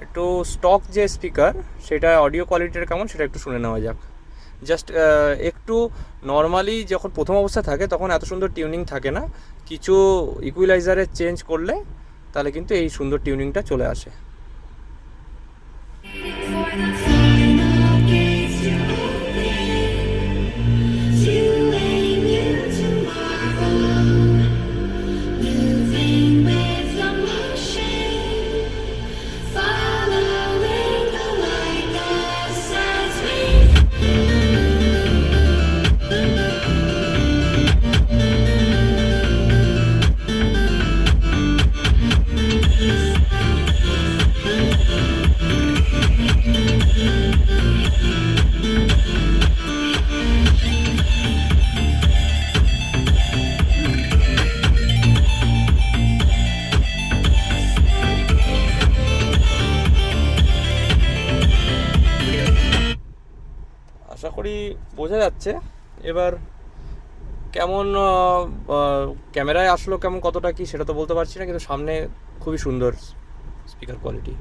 একটু স্টক যে স্পিকার সেটা অডিও কোয়ালিটিটা কেমন সেটা একটু শুনে নেওয়া যাক। জাস্ট একটু নর্মালি যখন প্রথম অবস্থায় থাকে তখন এত সুন্দর টিউনিং থাকে না, কিছু ইকুইলাইজারে চেঞ্জ করলে তাহলে কিন্তু এই সুন্দর টিউনিংটা চলে আসে। আশা করি বোঝা যাচ্ছে। এবার কেমন ক্যামেরায় আসলো কেমন কতটা কি সেটা তো বলতে পারছি না, কিন্তু সামনে খুবই সুন্দর স্পিকার কোয়ালিটি।